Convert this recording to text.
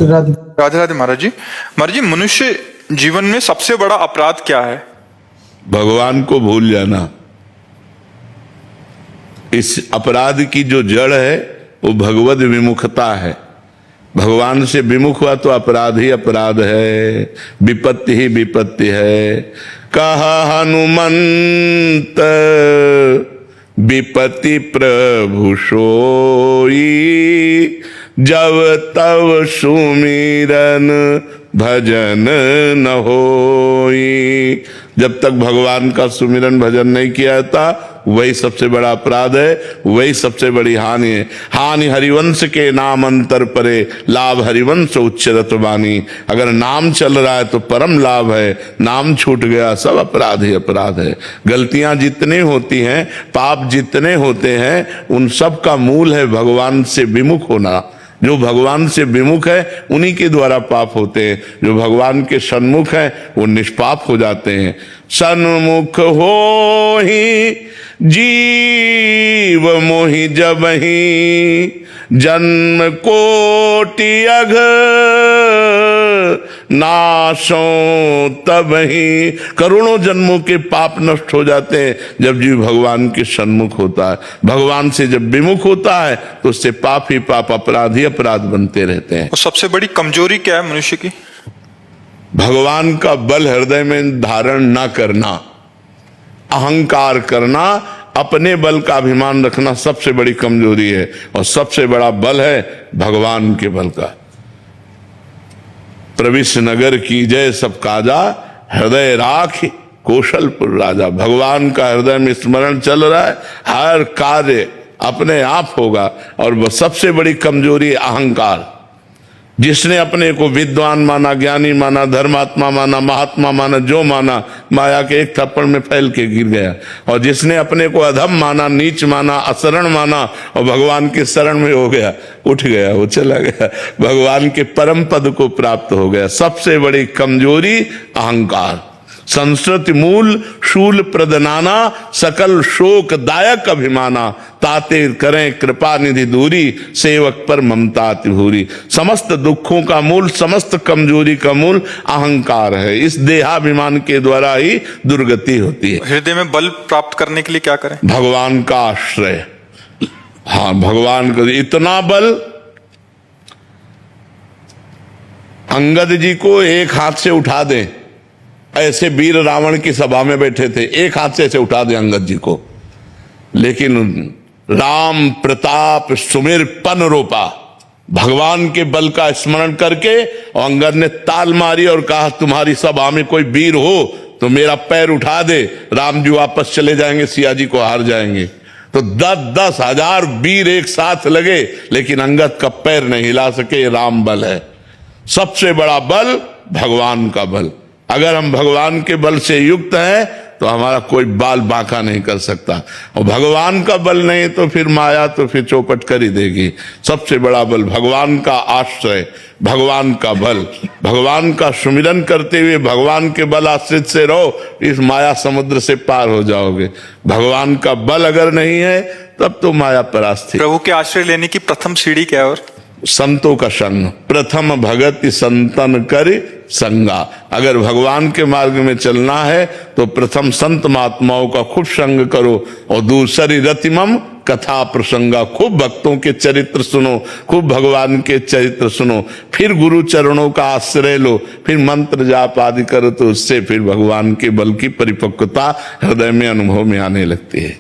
राधे राधे राधे महाराज जी। महाराज जी, मनुष्य जीवन में सबसे बड़ा अपराध क्या है? भगवान को भूल जाना। इस अपराध की जो जड़ है वो भगवद विमुखता है। भगवान से विमुख हुआ तो अपराध ही अपराध है, विपत्ति ही विपत्ति है। कहा हनुमंत विपत्ति प्रभु सोई, जब तब सुमिरन भजन न होई। जब तक भगवान का सुमिरन भजन नहीं किया जाता वही सबसे बड़ा अपराध है, वही सबसे बड़ी हानि है। हानि हरिवंश के नाम अंतर परे, लाभ हरिवंश उच्चरत वाणी। अगर नाम चल रहा है तो परम लाभ है, नाम छूट गया सब अपराध ही अपराध है। गलतियां जितनी होती हैं, पाप जितने होते हैं, उन सब का मूल है भगवान से विमुख होना। जो भगवान से विमुख है उन्हीं के द्वारा पाप होते हैं, जो भगवान के सन्मुख है वो निष्पाप हो जाते हैं। सन्मुख हो ही जीव मोहि जबहि, जन्म कोटि अघ नाशो तबहि। करोड़ों जन्मों के पाप नष्ट हो जाते हैं जब जीव भगवान के सन्मुख होता है। भगवान से जब विमुख होता है तो उससे पाप ही पाप, अपराध ही अपराध बनते रहते हैं। और सबसे बड़ी कमजोरी क्या है मनुष्य की? भगवान का बल हृदय में धारण ना करना, अहंकार करना, अपने बल का अभिमान रखना सबसे बड़ी कमजोरी है। और सबसे बड़ा बल है भगवान के बल का। प्रविश नगर की जय सब काजा, हृदय राख कौशलपुर राजा। भगवान का हृदय में स्मरण चल रहा है, हर कार्य अपने आप होगा। और वह सबसे बड़ी कमजोरी अहंकार। जिसने अपने को विद्वान माना, ज्ञानी माना, धर्मात्मा माना, महात्मा माना, जो माना, माया के एक थप्पड़ में फैल के गिर गया। और जिसने अपने को अधम माना, नीच माना, असरण माना और भगवान के शरण में हो गया, उठ गया, वो चला गया, भगवान के परम पद को प्राप्त हो गया। सबसे बड़ी कमजोरी अहंकार। संस्कृति मूल शूल प्रदनाना, सकल शोक दायक अभिमाना। ताते करें कृपा निधि दूरी, सेवक पर ममता तिभूरी। समस्त दुखों का मूल, समस्त कमजोरी का मूल अहंकार है। इस देहाभिमान के द्वारा ही दुर्गति होती है। हृदय में बल प्राप्त करने के लिए क्या करें? भगवान का आश्रय। हाँ, भगवान का इतना बल, अंगद जी को एक हाथ से उठा दें, ऐसे वीर रावण की सभा में बैठे थे, एक हाथ से ऐसे उठा दे अंगद जी को, लेकिन राम प्रताप सुमिर पन रोपा। भगवान के बल का स्मरण करके और अंगद ने ताल मारी और कहा तुम्हारी सभा में कोई वीर हो तो मेरा पैर उठा दे, राम जी वापस चले जाएंगे, सिया जी को हार जाएंगे। तो 10-10 हजार वीर एक साथ लगे लेकिन अंगद का पैर नहीं हिला सके। राम बल है। सबसे बड़ा बल भगवान का बल। अगर हम भगवान के बल से युक्त हैं तो हमारा कोई बाल बांका नहीं कर सकता। और भगवान का बल नहीं तो फिर माया तो फिर चौपट कर ही देगी। सबसे बड़ा बल भगवान का आश्रय, भगवान का बल। भगवान का सुमिरन करते हुए भगवान के बल आश्रित से रहो, इस माया समुद्र से पार हो जाओगे। भगवान का बल अगर नहीं है तब तो माया परास्त है। प्रभु के आश्रय लेने की प्रथम सीढ़ी क्या है? और संतों का संग। प्रथम भगत संतन कर संगा। अगर भगवान के मार्ग में चलना है तो प्रथम संत महात्माओं का खूब संग करो और दूसरी रतिमम कथा प्रसंगा। खूब भक्तों के चरित्र सुनो, खूब भगवान के चरित्र सुनो, फिर गुरु चरणों का आश्रय लो, फिर मंत्र जाप आदि करो तो उससे फिर भगवान के बल की परिपक्वता हृदय में अनुभव में आने लगती है।